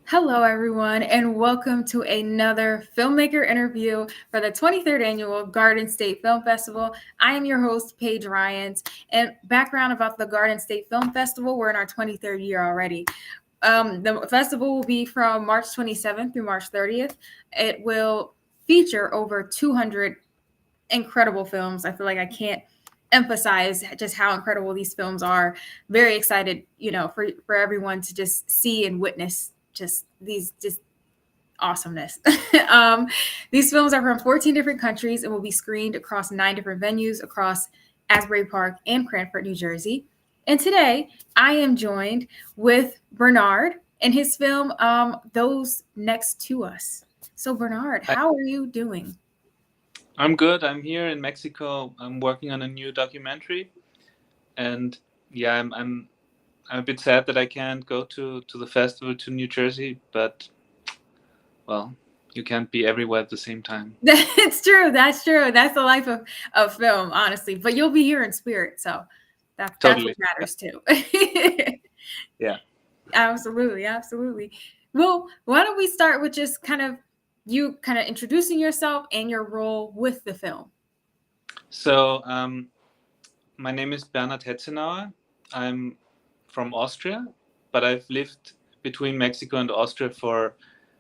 Hello, everyone, and welcome to another Filmmaker interview for the 23rd Annual Garden State Film Festival. I am your host, Paige Ryans, and background about the Garden State Film Festival, we're in our 23rd year already. The festival will be from March 27th through March 30th. It will feature over 200 incredible films. I feel like I can't emphasize just how incredible these films are. Very excited, for everyone to just see and witness just awesomeness. um, these films are from 14 different countries and will be screened across 9 different venues across Asbury Park and Cranford, New Jersey. And today I am joined with Bernard and his film, Those Next to Us. So Bernard, I, how are you doing? I'm good. I'm here in Mexico. I'm working on a new documentary, and yeah, I'm a bit sad that I can't go to the festival to New Jersey, but well, you can't be everywhere at the same time. That's true. That's true. That's the life of film, honestly. But you'll be here in spirit, so that's what Totally. matters too. Yeah. Absolutely, absolutely. Well, why don't we start with just kind of you kind of introducing yourself and your role with the film? So my name is Bernhard Hetzenauer. I'm from Austria, but I've lived between Mexico and Austria for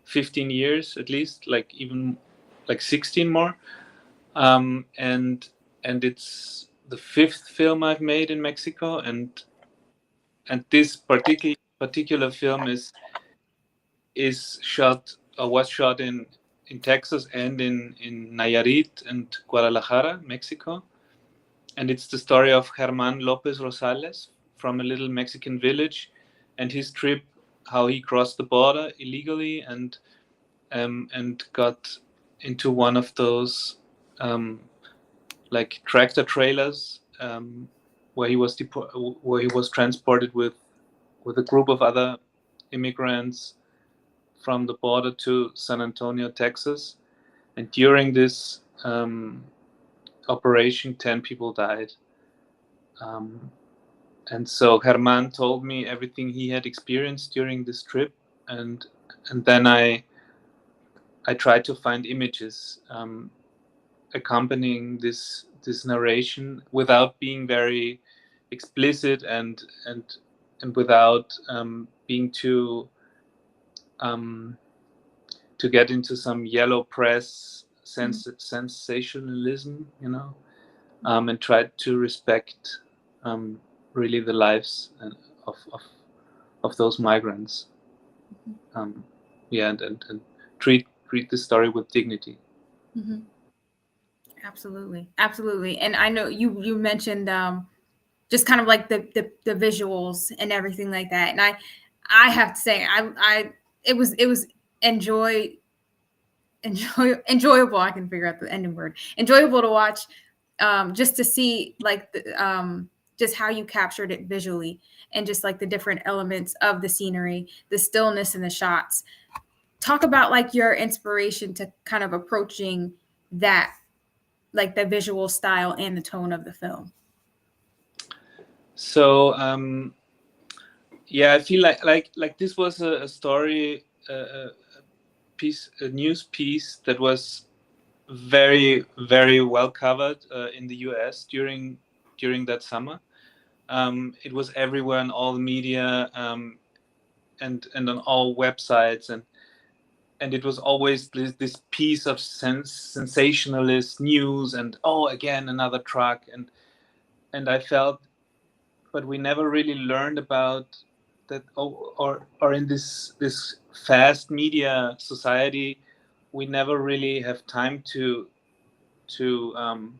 15 years at least, like even like 16 more. And it's the fifth film I've made in Mexico, and this particular film is shot or was shot in Texas and in Nayarit and Guadalajara, Mexico, and it's the story of Germán López Rosales from a little Mexican village and his trip, how he crossed the border illegally and got into one of those like tractor trailers where he was transported with a group of other immigrants from the border to San Antonio, Texas. And during this operation, 10 people died. Um, and so Herman told me everything he had experienced during this trip, and then I tried to find images accompanying this narration without being very explicit and without being too to get into some yellow press sensationalism, and try to respect really the lives of, of, of those migrants. Um, yeah, and treat the story with dignity. Mm-hmm. Absolutely, absolutely. And I know you mentioned just kind of like the visuals and everything like that. And I have to say I it was enjoy enjoyable. I can figure out the ending word. Enjoyable to watch, just to see like just how you captured it visually and just like the different elements of the scenery, the stillness in the shots. Talk about like your inspiration to kind of approaching that, like the visual style and the tone of the film. So yeah, I feel like this was a story, a news piece that was very very well covered in the U.S. during that summer. It was everywhere in all the media, and on all websites, and it was always this piece of sensationalist news, and oh, again another truck, and I felt, but we never really learned about that. Or in this fast media society, we never really have time to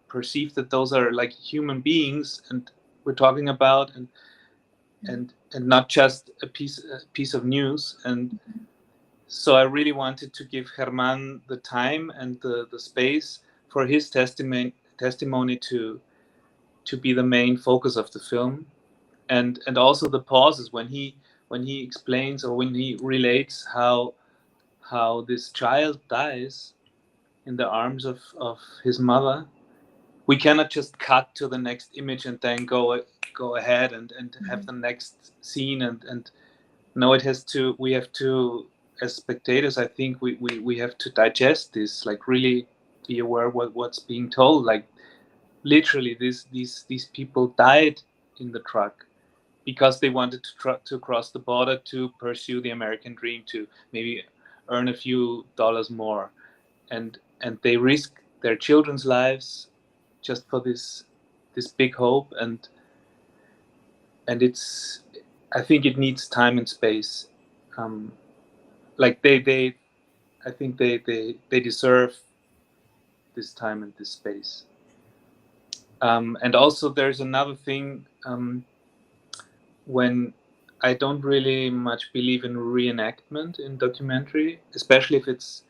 perceive that those are like human beings, and we're talking about, and not just a piece of news. And so I really wanted to give Herman the time and the space for his testimony to be the main focus of the film, and also the pauses when he explains or when he relates how this child dies in the arms of his mother. We cannot just cut to the next image and then go ahead and have the next scene, and no, it has to we have to as spectators, I think we have to digest this, like really be aware what's being told. Like literally, these people died in the truck because they wanted to cross the border to pursue the American dream, to maybe earn a few dollars more, and they risk their children's lives just for this big hope. And it's, I think it needs time and space. Um, like they I think they deserve this time and this space. And also there's another thing, when I don't really much believe in reenactment in documentary, especially if it's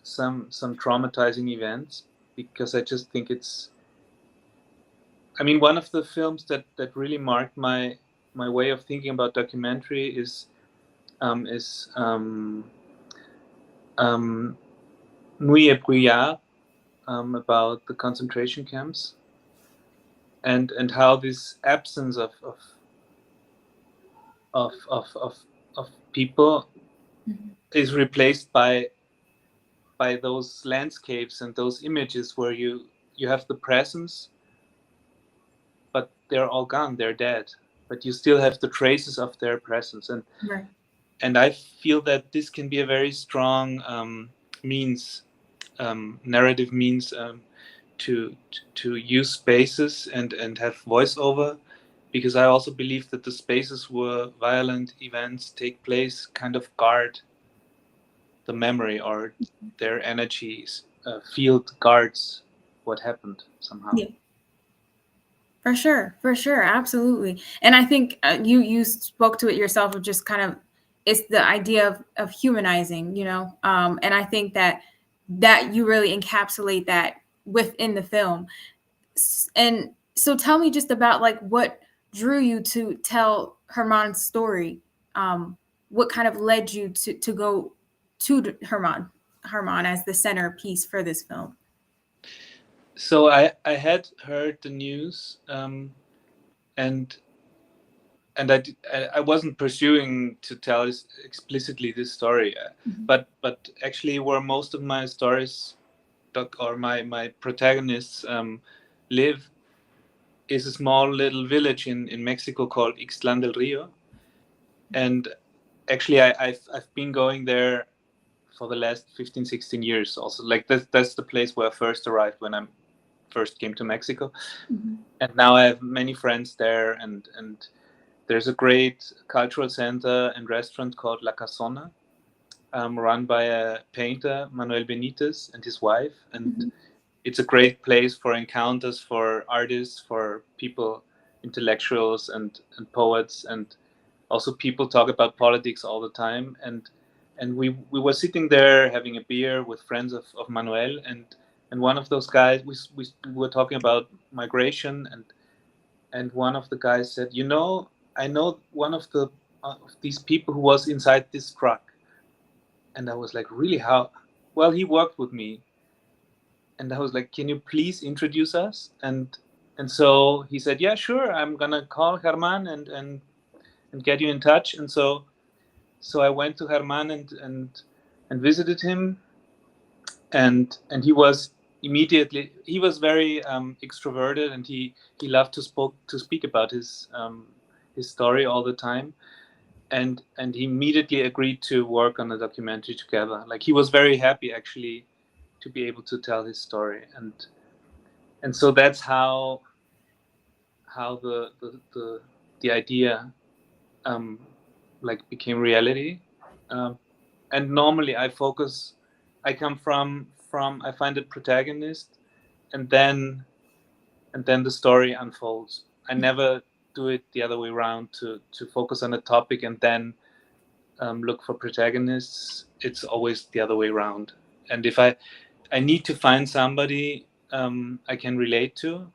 some traumatizing events, because I just think it's, I mean, one of the films that really marked my way of thinking about documentary is um, Nuit et Brouillard, about the concentration camps, and how this absence of people Mhm. is replaced by those landscapes and those images where you have the presence, but they're all gone, they're dead, but you still have the traces of their presence. Right. And I feel that this can be a very strong means, narrative means, to use spaces and have voiceover, because I also believe that the spaces where violent events take place kind of guard the memory, or their energies field guards what happened somehow. Yeah. For sure, absolutely. And I think you spoke to it yourself of just kind of, it's the idea of humanizing, and I think that you really encapsulate that within the film. And so tell me just about like what drew you to tell Herman's story. What kind of led you to go to Herman as the centerpiece for this film? So I had heard the news, and I wasn't pursuing to tell explicitly this story, Mhm. but actually where most of my stories or my protagonists live is a small little village in Mexico called Ixtlan del Rio. And actually I've been going there for the last 15, 16 years also. Like that's the place where I first arrived when I first came to Mexico. Mhm. And now I have many friends there, and there's a great cultural center and restaurant called La Casona, run by a painter, Manuel Benitez, and his wife. And Mhm. it's a great place for encounters, for artists, for people, intellectuals, and poets, and also people talk about politics all the time. And we were sitting there having a beer with friends of Manuel, and one of those guys, we were talking about migration, and one of the guys said, I know one of these people who was inside this truck. And I was like, really? How? Well, he worked with me. And I was like, can you please introduce us? And so he said, yeah, sure, I'm gonna call Herman and get you in touch. And so I went to Herman and visited him. And he was very extroverted, and he loved to speak about his story all the time. And he immediately agreed to work on a documentary together. Like, he was very happy actually to be able to tell his story. And so that's how the idea, um, like, became reality. Um, and normally I come from I find a protagonist, and then the story unfolds. I never do it the other way around, to focus on a topic and then look for protagonists. It's always the other way around. And if I need to find somebody I can relate to,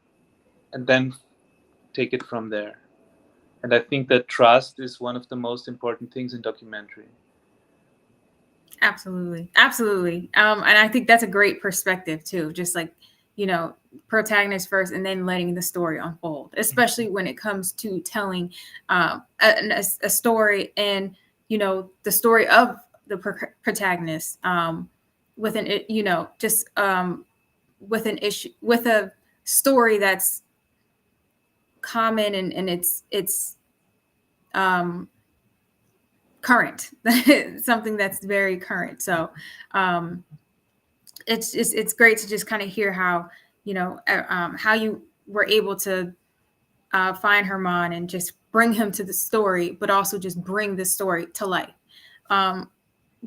and then take it from there. And I think that trust is one of the most important things in documentary. Absolutely. Absolutely. And I think that's a great perspective too. Just like, you know, protagonist first and then letting the story unfold, especially when it comes to telling a story, and, the story of protagonist with an just with an issue, with a story that's common, and it's current, something that's very current. So it's great to just kind of hear how how you were able to find Herman and just bring him to the story, but also just bring the story to life.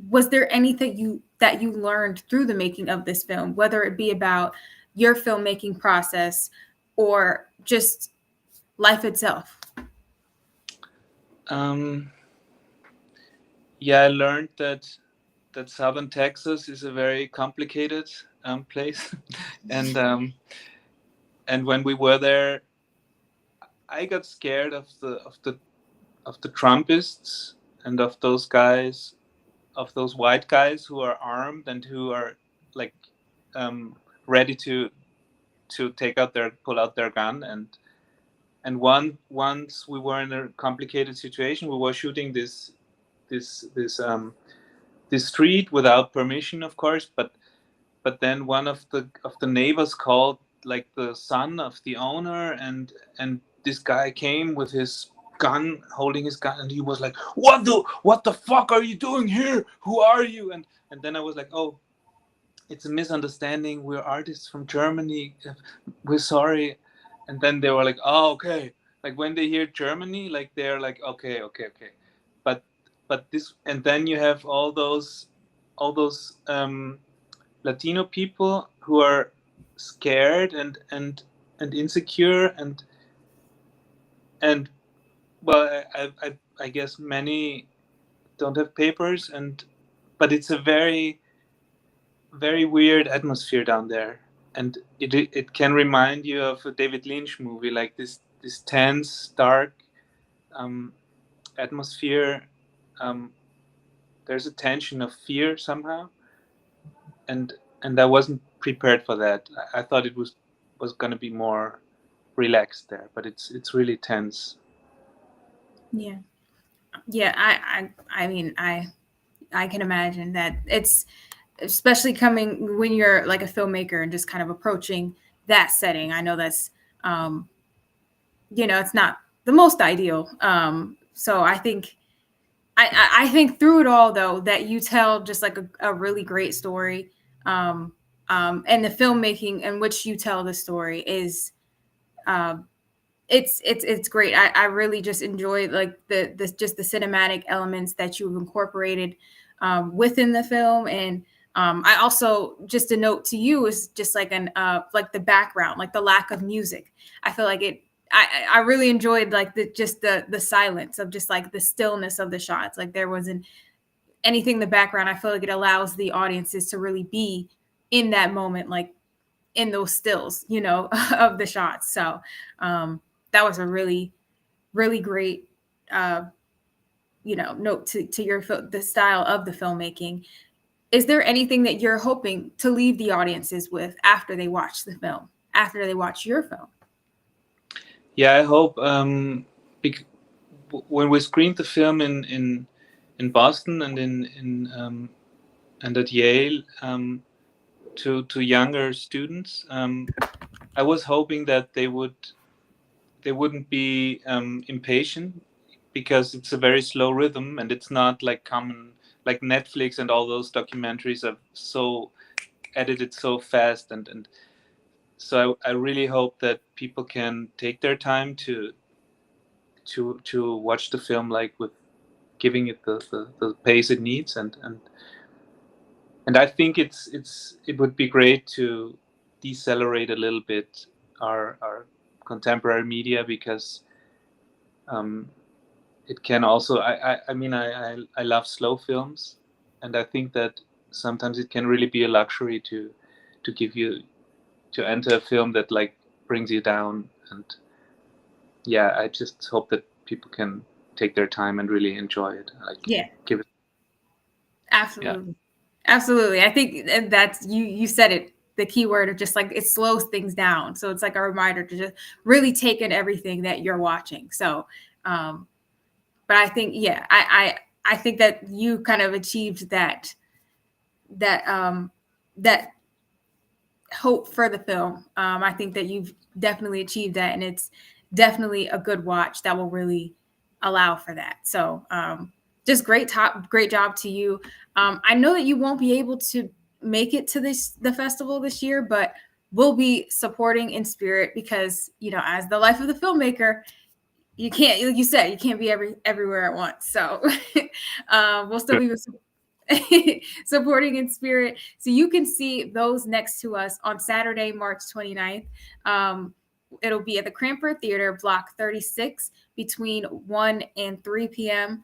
Was there anything that you learned through the making of this film, whether it be about your filmmaking process or just life itself? Yeah, I learned that southern Texas is a very complicated place, and when we were there, I got scared of the Trumpists and of those guys, of those white guys who are armed and who are like ready to pull out their gun. And once we were in a complicated situation. We were shooting this street without permission, of course, but then one of the neighbors called, like, the son of the owner, and this guy came with his gun, holding his gun, and he was like, what the fuck are you doing here? Who are you? And then I was like, oh, it's a misunderstanding, we're artists from Germany, we're sorry. And then they were like, oh, okay. Like, when they hear Germany, like, they're like, okay. but this, and then you have all those Latino people who are scared and insecure, and well, I guess many don't have papers, but it's a very, very weird atmosphere down there, and it can remind you of a David Lynch movie, like this tense, dark atmosphere. There's a tension of fear somehow, and I wasn't prepared for that. I thought it was going to be more relaxed there, but it's really tense. Yeah, yeah. I mean, I can imagine that, it's especially coming when you're like a filmmaker and just kind of approaching that setting. I know that's it's not the most ideal. So I think I think through it all, though, that you tell just like a really great story. And the filmmaking in which you tell the story is uh, it's great. I really just enjoyed like just the cinematic elements that you've incorporated within the film. And I also, just a note to you, is just like like the background, like the lack of music. I feel like I really enjoyed like the silence of just like the stillness of the shots. Like there wasn't anything in the background. I feel like it allows the audiences to really be in that moment, like in those stills, of the shots. So that was a really, really great, note to the style of the filmmaking. Is there anything that you're hoping to leave the audiences with after they watch the film, after they watch your film? Yeah, I hope when we screened the film in Boston and and at Yale, to younger students, I was hoping that they wouldn't be impatient, because it's a very slow rhythm, and it's not like common, like Netflix and all those documentaries are so edited so fast, and so I really hope that people can take their time to watch the film, like, with giving it the pace it needs, and I think it would be great to decelerate a little bit our contemporary media, because it can also, I mean, I love slow films, and I think that sometimes it can really be a luxury to give you to enter a film that, like, brings you down. And yeah, I just hope that people can take their time and really enjoy it, like, Yeah, give it. Yeah. absolutely. Absolutely. I think that's, you said it, the key word of just like it slows things down. So it's like a reminder to just really take in everything that you're watching. So but I think, yeah, I think that you kind of achieved that that hope for the film. I think that you've definitely achieved that, and it's definitely a good watch that will really allow for that. So just great job to you. I know that you won't be able to make it to the festival this year, but we'll be supporting in spirit because, you know, as the life of the filmmaker, you can't, like you said, you can't be everywhere at once. So we'll still be supporting in spirit. So you can see those next to us on Saturday, March 29th. It'll be at the Cranford Theater, Block 36, between 1 and 3 p.m.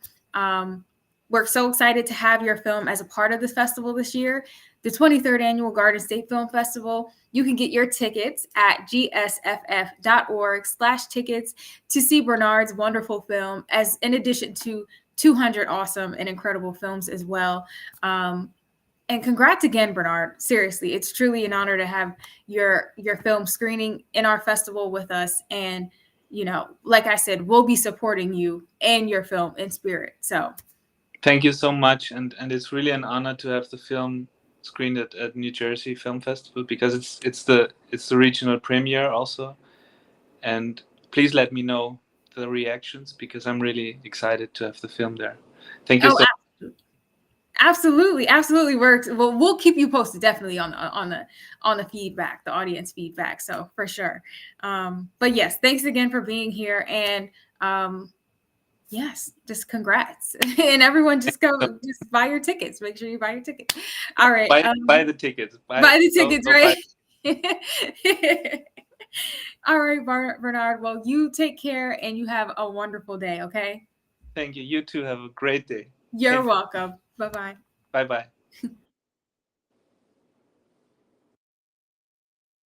We're so excited to have your film as a part of this festival this year, the 23rd Annual Garden State Film Festival. You can get your tickets at gsff.org/tickets to see Bernard's wonderful film, as in addition to 200 awesome and incredible films as well. And congrats again, Bernard. Seriously, it's truly an honor to have your film screening in our festival with us. And, you know, like I said, we'll be supporting you and your film in spirit. So thank you so much. And it's really an honor to have the film screened at New Jersey Film Festival, because it's the regional premiere also. And please let me know the reactions, because I'm really excited to have the film there. Thank you so much. Absolutely works. Well, we'll keep you posted definitely on the feedback, the audience feedback. So for sure. But yes, thanks again for being here, and yes, just congrats. And everyone just buy your tickets. Make sure you buy your tickets. All right. Buy the tickets. Buy the tickets, right? All right, Bernard. Well, you take care and you have a wonderful day, okay? Thank you. You too have a great day. You're welcome. Bye-bye. Bye-bye.